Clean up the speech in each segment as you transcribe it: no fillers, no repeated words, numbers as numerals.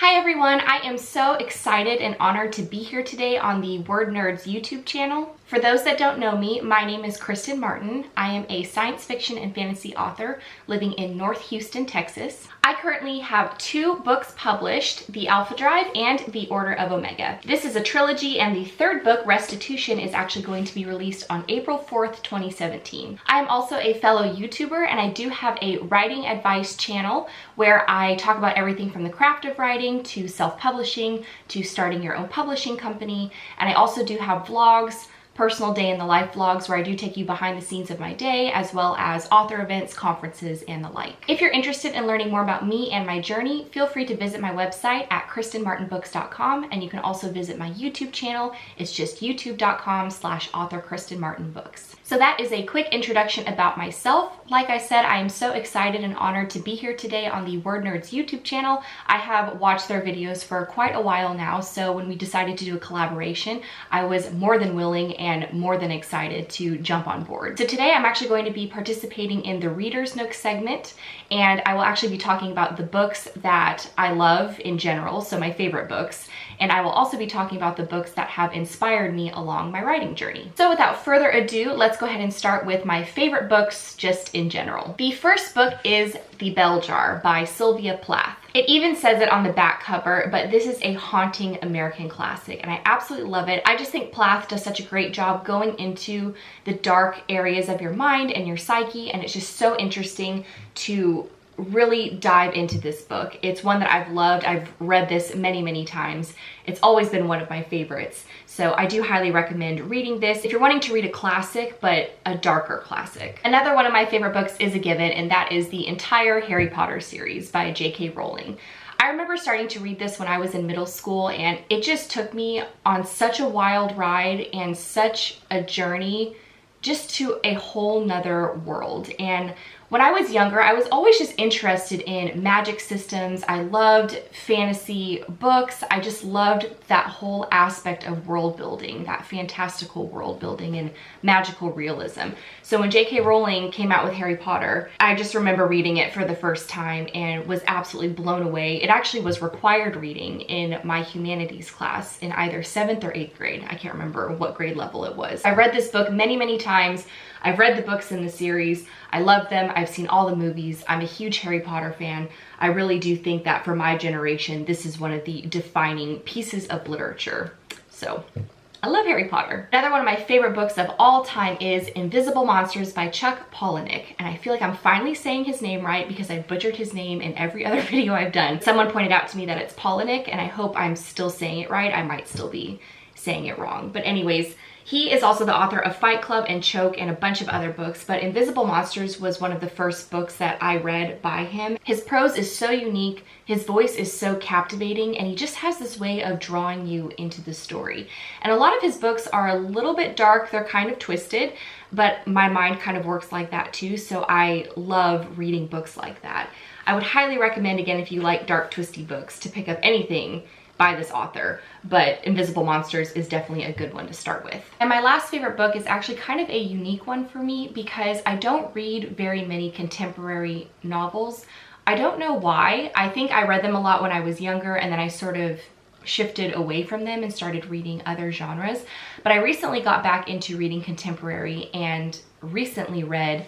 Hi everyone, I am so excited and honored to be here today on the WordNerds YouTube channel. For those that don't know me, my name is Kristen Martin. I am a science fiction and fantasy author living in North Houston, Texas. I currently have 2 books published, The Alpha Drive and The Order of Omega. This is a trilogy, and the 3rd book, Restitution, is actually going to be released on April 4th, 2017. I am also a fellow YouTuber, and I do have a writing advice channel where I talk about everything from the craft of writing to self-publishing to starting your own publishing company. And I also do have vlogs, personal day in the life vlogs, where I do take you behind the scenes of my day, as well as author events, conferences, and the like. If you're interested in learning more about me and my journey, feel free to visit my website at kristenmartinbooks.com, and you can also visit my YouTube channel. It's just youtube.com/author Kristen Martin Books. So that is a quick introduction about myself. Like I said, I am so excited and honored to be here today on the WordNerds YouTube channel. I have watched their videos for quite a while now, so when we decided to do a collaboration, I was more than willing and more than excited to jump on board. So today I'm actually going to be participating in the Reader's Nook segment, and I will actually be talking about the books that I love in general, so my favorite books, and I will also be talking about the books that have inspired me along my writing journey. So without further ado, let's go ahead and start with my favorite books just in general. The first book is The Bell Jar by Sylvia Plath. It even says it on the back cover, but this is a haunting American classic, and I absolutely love it. I just think Plath does such a great job going into the dark areas of your mind and your psyche, and it's just so interesting to really dive into this book. It's one that I've loved. I've read this many, many times. It's always been one of my favorites. So I do highly recommend reading this if you're wanting to read a classic, but a darker classic. Another one of my favorite books is a given, and that is the entire Harry Potter series by J.K. Rowling. I remember starting to read this when I was in middle school, and it just took me on such a wild ride and such a journey just to a whole nother world. And when I was younger, I was always just interested in magic systems. I loved fantasy books. I just loved that whole aspect of world building, that fantastical world building and magical realism. So when J.K. Rowling came out with Harry Potter, I just remember reading it for the first time and was absolutely blown away. It actually was required reading in my humanities class in either 7th or 8th grade. I can't remember what grade level it was. I read this book many, many times. I've read the books in the series. I love them. I've seen all the movies. I'm a huge Harry Potter fan. I really do think that for my generation, this is one of the defining pieces of literature. So I love Harry Potter. Another one of my favorite books of all time is Invisible Monsters by Chuck Palahniuk. And I feel like I'm finally saying his name right because I've butchered his name in every other video I've done. Someone pointed out to me that it's Palahniuk, and I hope I'm still saying it right. I might still be saying it wrong. But anyways, he is also the author of Fight Club and Choke and a bunch of other books, but Invisible Monsters was one of the first books that I read by him. His prose is so unique, his voice is so captivating, and he just has this way of drawing you into the story. And a lot of his books are a little bit dark, they're kind of twisted, but my mind kind of works like that too, so I love reading books like that. I would highly recommend, again, if you like dark, twisty books, to pick up anything by this author, but Invisible Monsters is definitely a good one to start with. And my last favorite book is actually kind of a unique one for me because I don't read very many contemporary novels. I don't know why. I think I read them a lot when I was younger, and then I sort of shifted away from them and started reading other genres. But I recently got back into reading contemporary and recently read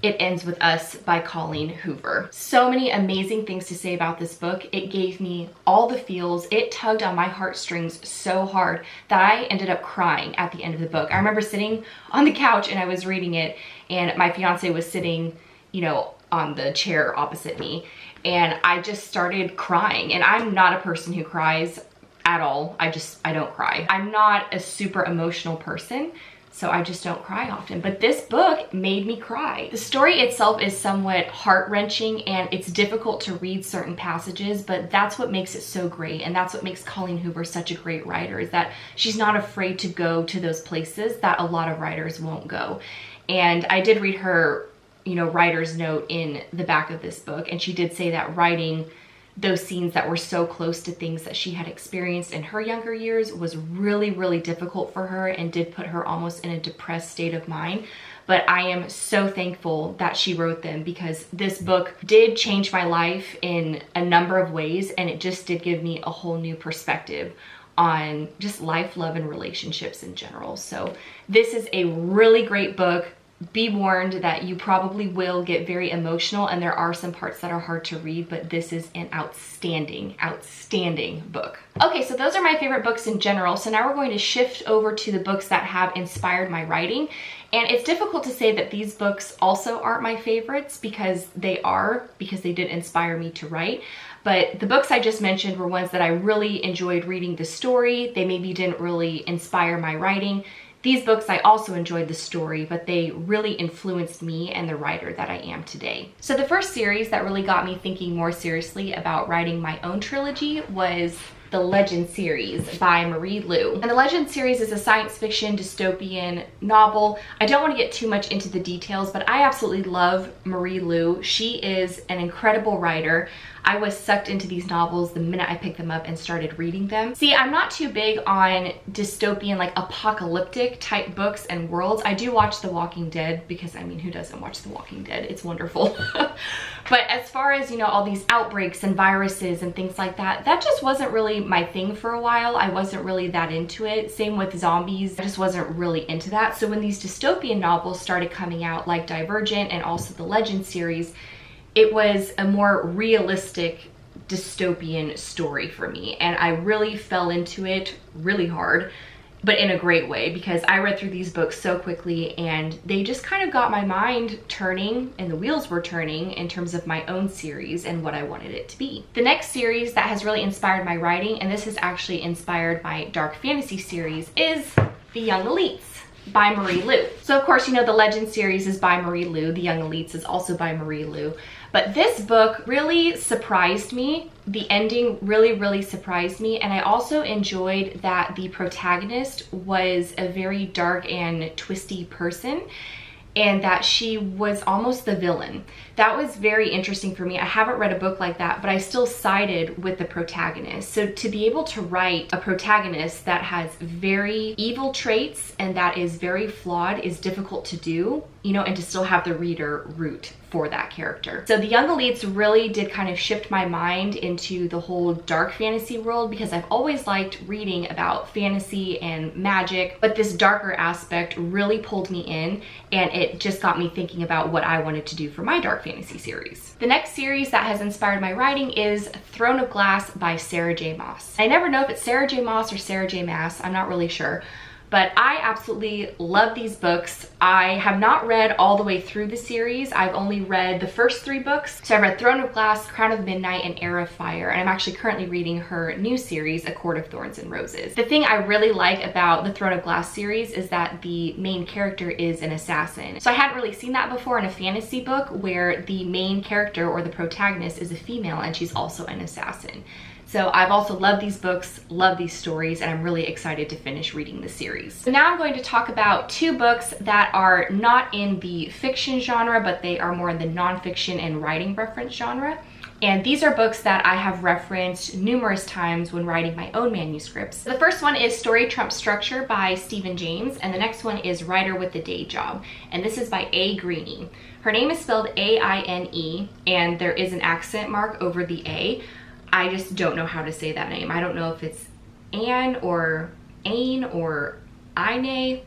It Ends With Us by Colleen Hoover. So many amazing things to say about this book. It gave me all the feels. It tugged on my heartstrings so hard that I ended up crying at the end of the book. I remember sitting on the couch and I was reading it, and my fiance was sitting, you know, on the chair opposite me, and I just started crying. And I'm not a person who cries at all. I don't cry. I'm not a super emotional person, so I just don't cry often. But this book made me cry. The story itself is somewhat heart-wrenching, and it's difficult to read certain passages, but that's what makes it so great, and that's what makes Colleen Hoover such a great writer, is that she's not afraid to go to those places that a lot of writers won't go. And I did read her, you know, writer's note in the back of this book, and she did say that writing those scenes that were so close to things that she had experienced in her younger years was really, really difficult for her and did put her almost in a depressed state of mind. but I am so thankful that she wrote them because this book did change my life in a number of ways, and it just did give me a whole new perspective on just life, love, and relationships in general. So this is a really great book. Be warned that you probably will get very emotional, and there are some parts that are hard to read, but this is an outstanding, outstanding book. Okay, so those are my favorite books in general. So now we're going to shift over to the books that have inspired my writing. And it's difficult to say that these books also aren't my favorites because they did inspire me to write. But the books I just mentioned were ones that I really enjoyed reading the story. They maybe didn't really inspire my writing. These books, I also enjoyed the story, but they really influenced me and the writer that I am today. So the first series that really got me thinking more seriously about writing my own trilogy was the Legend series by Marie Lu. And the Legend series is a science fiction dystopian novel. I don't want to get too much into the details, but I absolutely love Marie Lu. She is an incredible writer. I was sucked into these novels the minute I picked them up and started reading them. See, I'm not too big on dystopian, like apocalyptic type books and worlds. I do watch The Walking Dead because, I mean, who doesn't watch The Walking Dead? It's wonderful. But as far as, you know, all these outbreaks and viruses and things like that, that just wasn't really my thing for a while. I wasn't really that into it. Same with zombies. I just wasn't really into that. So when these dystopian novels started coming out, like Divergent and also the Legend series, it was a more realistic dystopian story for me. And I really fell into it really hard, but in a great way, because I read through these books so quickly and they just kind of got my mind turning and the wheels were turning in terms of my own series and what I wanted it to be. The next series that has really inspired my writing, and this has actually inspired my dark fantasy series, is The Young Elites by Marie Lu. So of course, you know, the Legend series is by Marie Lu. The Young Elites is also by Marie Lu. But this book really surprised me. The ending really, really surprised me. And I also enjoyed that the protagonist was a very dark and twisty person, and that she was almost the villain. That was very interesting for me. I haven't read a book like that, but I still sided with the protagonist. So to be able to write a protagonist that has very evil traits and that is very flawed is difficult to do, you know, and to still have the reader root for that character. So The Young Elites really did kind of shift my mind into the whole dark fantasy world, because I've always liked reading about fantasy and magic, but this darker aspect really pulled me in, and it just got me thinking about what I wanted to do for my dark fantasy series. The next series that has inspired my writing is Throne of Glass by Sarah J. Maas. I never know if it's Sarah J. Maas or Sarah J. Maas, I'm not really sure. But I absolutely love these books. I have not read all the way through the series. I've only read the first 3 books. So I read Throne of Glass, Crown of Midnight, and Heir of Fire. And I'm actually currently reading her new series, A Court of Thorns and Roses. The thing I really like about the Throne of Glass series is that the main character is an assassin. So I hadn't really seen that before in a fantasy book where the main character or the protagonist is a female and she's also an assassin. So I've also loved these books, love these stories, and I'm really excited to finish reading the series. So now I'm going to talk about 2 books that are not in the fiction genre, but they are more in the nonfiction and writing reference genre. And these are books that I have referenced numerous times when writing my own manuscripts. The first one is Story Trumps Structure by Stephen James, and the next one is Writer with a Day Job, and this is by A. Greene. Her name is spelled A-I-N-E, and there is an accent mark over the A. I just don't know how to say that name. I don't know if it's Anne or Ain or Ine.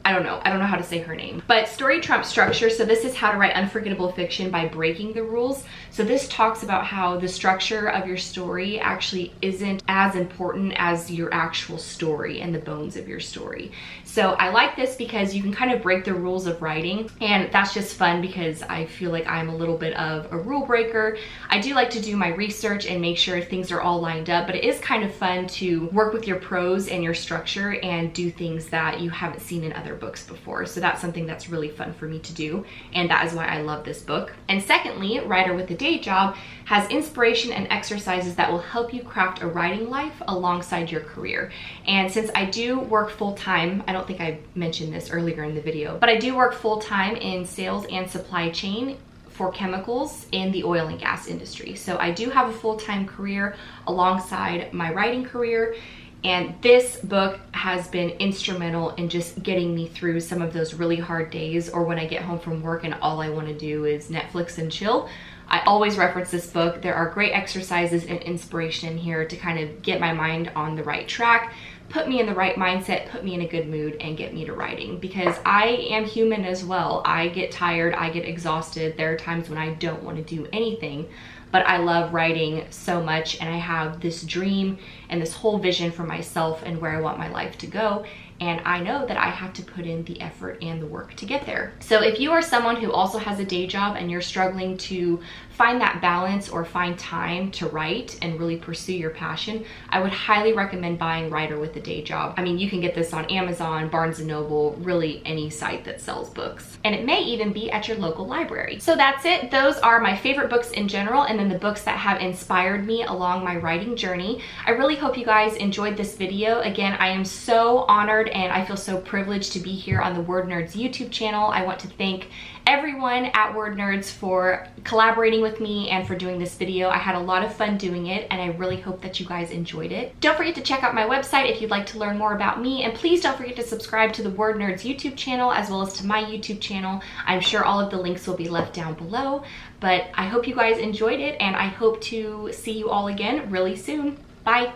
I don't know how to say her name. But Story Trumps Structure, so this is how to write unforgettable fiction by breaking the rules. So this talks about how the structure of your story actually isn't as important as your actual story and the bones of your story. So I like this because you can kind of break the rules of writing, and that's just fun because I feel like I'm a little bit of a rule breaker. I do like to do my research and make sure things are all lined up, but it is kind of fun to work with your prose and your structure and do things that you haven't seen in other books before. So that's something that's really fun for me to do, and that is why I love this book. And secondly, Writer with a Day Job has inspiration and exercises that will help you craft a writing life alongside your career. And since I do work full-time, I don't think I mentioned this earlier in the video, but I do work full-time in sales and supply chain for chemicals in the oil and gas industry. So I do have a full-time career alongside my writing career. And this book has been instrumental in just getting me through some of those really hard days, or when I get home from work and all I want to do is Netflix and chill. I always reference this book. There are great exercises and inspiration in here to kind of get my mind on the right track, put me in the right mindset, put me in a good mood, and get me to writing, because I am human as well. I get tired, I get exhausted. There are times when I don't want to do anything, but I love writing so much, and I have this dream and this whole vision for myself and where I want my life to go. And I know that I have to put in the effort and the work to get there. So if you are someone who also has a day job and you're struggling to find that balance or find time to write and really pursue your passion, I would highly recommend buying Writer with a Day Job. I mean, you can get this on Amazon, Barnes & Noble, really any site that sells books. And it may even be at your local library. So that's it. Those are my favorite books in general, and then the books that have inspired me along my writing journey. I really hope you guys enjoyed this video. Again, I am so honored and I feel so privileged to be here on the WordNerds YouTube channel. I want to thank everyone at WordNerds for collaborating with me and for doing this video. I had a lot of fun doing it, and I really hope that you guys enjoyed it. Don't forget to check out my website if you'd like to learn more about me, and please don't forget to subscribe to the WordNerds YouTube channel as well as to my YouTube channel. I'm sure all of the links will be left down below, but I hope you guys enjoyed it, and I hope to see you all again really soon. Bye.